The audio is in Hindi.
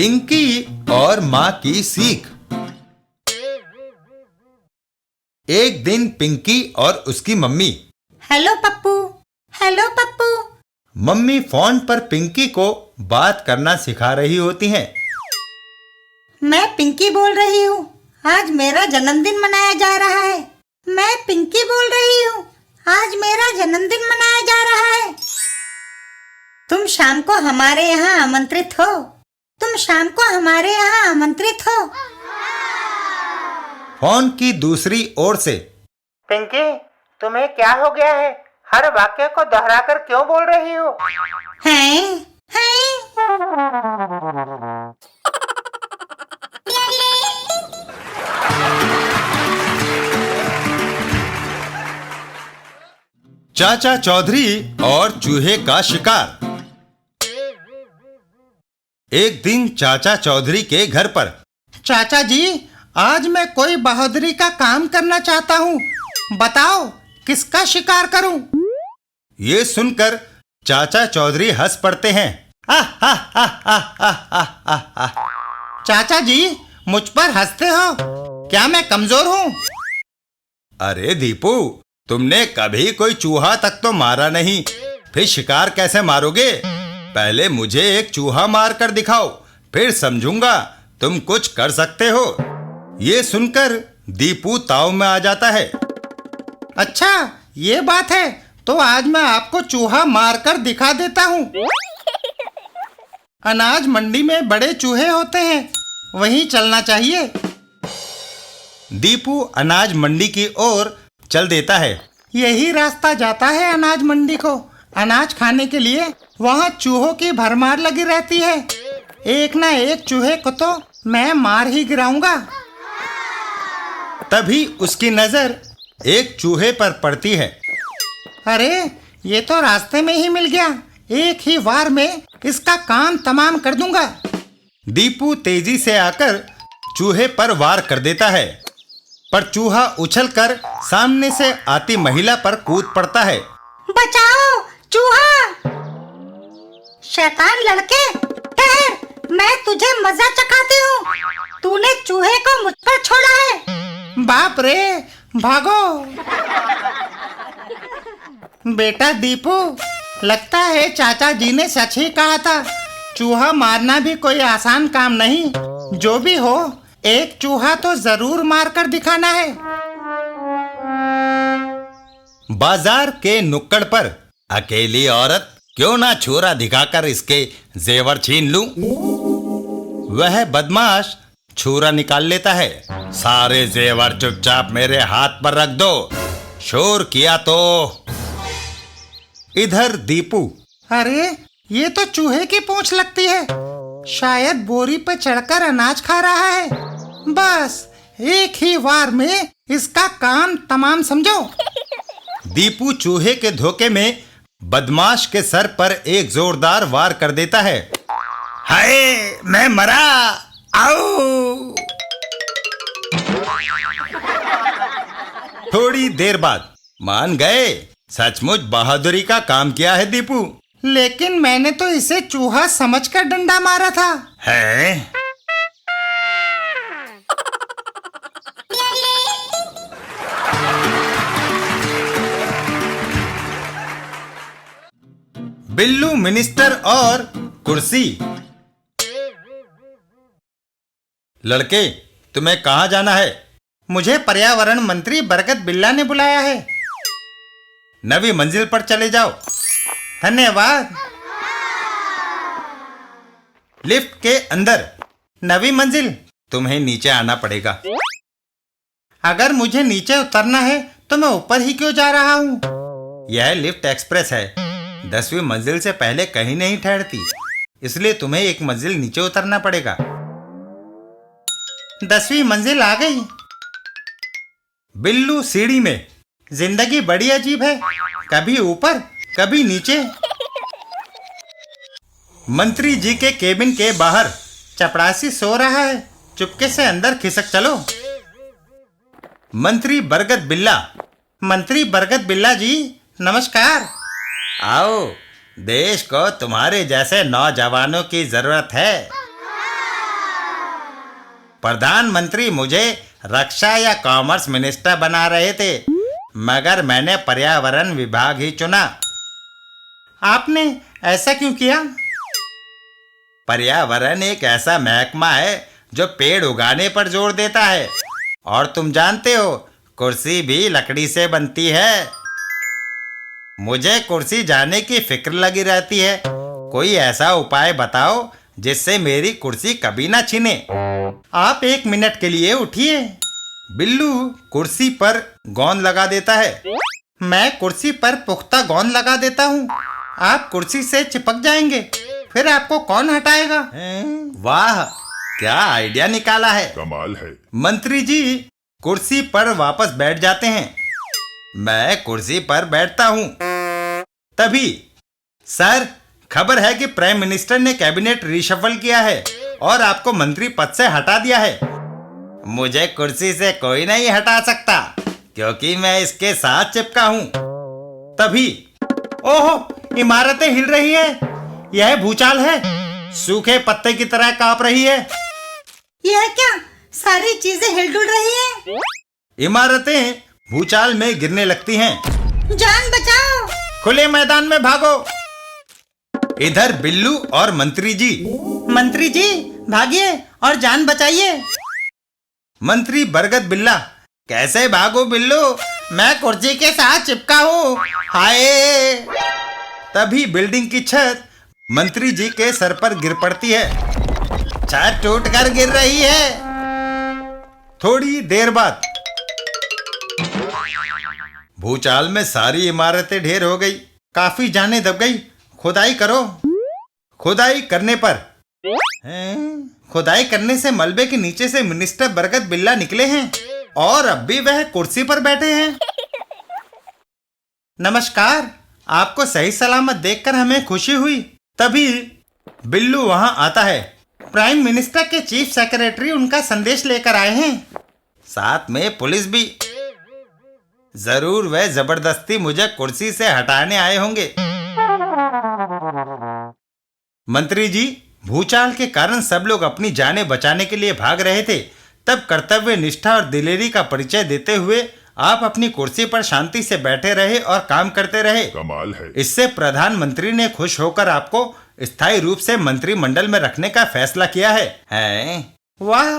पिंकी और माँ की सीख। एक दिन पिंकी और उसकी mummy. Hello Pappu, hello Pappu. Mummy phone पर पिंकी को बात करना सिखा रही होती हैं। मैं पिंकी बोल रही हूँ, आज मेरा जन्मदिन मनाया जा रहा है। मैं पिंकी बोल रही हूँ, आज मेरा जन्मदिन मनाया जा रहा है। तुम शाम को हमारे यहाँ आमंत्रित हो। तुम शाम को हमारे यहाँ आमंत्रित हो। फोन की दूसरी ओर से। पिंकी, तुम्हें क्या हो गया है? हर वाक्य को दोहराकर क्यों बोल रही हो? हैं? चाचा चौधरी और चूहे का शिकार। एक दिन चाचा चौधरी के घर पर। चाचा जी, आज मैं कोई बहादुरी का काम करना चाहता हूँ। बताओ, किसका शिकार करूँ? ये सुनकर चाचा चौधरी हंस पड़ते हैं। चाचा जी, मुझ पर हंसते हो? क्या मैं कमजोर हूँ? अरे दीपू, तुमने कभी कोई चूहा तक तो मारा नहीं, फिर शिकार कैसे मारोगे? पहले मुझे एक चूहा मार कर दिखाओ, फिर समझूंगा तुम कुछ कर सकते हो। ये सुनकर दीपू ताव में आ जाता है। अच्छा, ये बात है, तो आज मैं आपको चूहा मार कर दिखा देता हूँ। अनाज मंडी में बड़े चूहे होते हैं, वहीं चलना चाहिए। दीपू अनाज मंडी की ओर चल देता है। यही रास्ता जाता है अनाज मंडी को। अनाज खाने के लिए वहाँ चूहों की भरमार लगी रहती है। एक ना एक चूहे को तो मैं मार ही गिराऊंगा। तभी उसकी नजर एक चूहे पर पड़ती है। अरे, ये तो रास्ते में ही मिल गया। एक ही वार में इसका काम तमाम कर दूंगा। दीपू तेजी से आकर चूहे पर वार कर देता है, पर चूहा उछलकर सामने से आती महिला पर कूद पड़ता है। बचाओ, चूहा! शैतान लड़के, ठहर, मैं तुझे मजा चखाती हूँ। तूने चूहे को मुझ पर छोड़ा है। बाप रे, भागो! बेटा दीपू, लगता है चाचा जी ने सच ही कहा था। चूहा मारना भी कोई आसान काम नहीं। जो भी हो, एक चूहा तो जरूर मार कर दिखाना है। बाजार के नुक्कड़ पर अकेली औरत क्यों ना छोरा दिखाकर इसके जेवर छीन लूं। वह बदमाश छुरा निकाल लेता है। सारे जेवर चुपचाप मेरे हाथ पर रख दो, शोर किया तो। इधर दीपू। अरे, ये तो चूहे की पूंछ लगती है। शायद बोरी पर चढ़कर अनाज खा रहा है। बस एक ही वार में इसका काम तमाम समझो। दीपू चूहे के धोखे में बदमाश के सर पर एक जोरदार वार कर देता है। हाय, मैं मरा! आओ! थोड़ी देर बाद मान गए, सचमुच बहादुरी का काम किया है दीपू। लेकिन मैंने तो इसे चूहा समझकर डंडा मारा था। है? बिल्लू मिनिस्टर और कुर्सी। लड़के, तुम्हें कहाँ जाना है? मुझे पर्यावरण मंत्री बरगद बिल्ला ने बुलाया है। नवी मंजिल पर चले जाओ। धन्यवाद। लिफ्ट के अंदर। नवी मंजिल? तुम्हें नीचे आना पड़ेगा। अगर मुझे नीचे उतरना है तो मैं ऊपर ही क्यों जा रहा हूँ? यह लिफ्ट एक्सप्रेस है, 10वीं मंजिल से पहले कहीं नहीं ठहरती, इसलिए तुम्हें एक मंजिल नीचे उतरना पड़ेगा। 10वीं मंजिल आ गई। बिल्लू सीढ़ी में। जिंदगी बड़ी अजीब है, कभी ऊपर कभी नीचे। मंत्री जी के केबिन के बाहर। चपरासी सो रहा है, चुपके से अंदर खिसक चलो। मंत्री बरगद बिल्ला। मंत्री बरगद बिल्ला जी, नमस्कार। आओ, देश को तुम्हारे जैसे नौजवानों की जरूरत है। प्रधानमंत्री मुझे रक्षा या कॉमर्स मिनिस्टर बना रहे थे, मगर मैंने पर्यावरण विभाग ही चुना। आपने ऐसा क्यों किया? पर्यावरण एक ऐसा महकमा है जो पेड़ उगाने पर जोर देता है, और तुम जानते हो कुर्सी भी लकड़ी से बनती है। मुझे कुर्सी जाने की फिक्र लगी रहती है। कोई ऐसा उपाय बताओ जिससे मेरी कुर्सी कभी ना छिने। आप 1 मिनट के लिए उठिए। बिल्लू कुर्सी पर गोंद लगा देता है। मैं कुर्सी पर पुख्ता गोंद लगा देता हूँ। आप कुर्सी से चिपक जाएंगे, फिर आपको कौन हटाएगा? वाह, क्या आइडिया निकाला है। कमाल है। मंत्री जी कुर्सी पर वापस बैठ जाते हैं। मैं कुर्सी पर बैठता हूँ। तभी सर, खबर है कि प्राइम मिनिस्टर ने कैबिनेट रिशफल किया है और आपको मंत्री पद से हटा दिया है। मुझे कुर्सी से कोई नहीं हटा सकता क्योंकि मैं इसके साथ चिपका हूँ। तभी ओहो, इमारतें हिल रही है। यह भूचाल है। सूखे पत्ते की तरह कांप रही है। यह क्या, सारी चीजें हिलडुल रही हैं। इमारतें भूचाल में गिरने लगती हैं। जान बचाओ। खुले मैदान में भागो। इधर बिल्लू और मंत्री जी। मंत्री जी भागिए और जान बचाइए। मंत्री बरगद बिल्ला, कैसे भागो बिल्लू, मैं कुर्सी के साथ चिपका हूँ। हाय! तभी बिल्डिंग की छत मंत्री जी के सर पर गिर पड़ती है। छत टूट कर गिर रही है। थोड़ी देर बाद भूचाल में सारी इमारतें ढेर हो गई। काफी जानें दब गई। खुदाई करो। खुदाई करने पर खुदाई करने से मलबे के नीचे से मिनिस्टर बरगद बिल्ला निकले हैं और अब भी वह कुर्सी पर बैठे हैं। नमस्कार, आपको सही सलामत देखकर हमें खुशी हुई। तभी बिल्लू वहां आता है। प्राइम मिनिस्टर के चीफ सेक्रेटरी उनका संदेश लेकर आए हैं। साथ में पुलिस भी। जरूर वह जबरदस्ती मुझे कुर्सी से हटाने आए होंगे। मंत्री जी, भूचाल के कारण सब लोग अपनी जानें बचाने के लिए भाग रहे थे। तब कर्तव्य निष्ठा और दिलेरी का परिचय देते हुए आप अपनी कुर्सी पर शांति से बैठे रहे और काम करते रहे। कमाल है। इससे प्रधानमंत्री ने खुश होकर आपको स्थायी रूप से मंत्रिमंडल में रखने का फैसला किया है। वाह!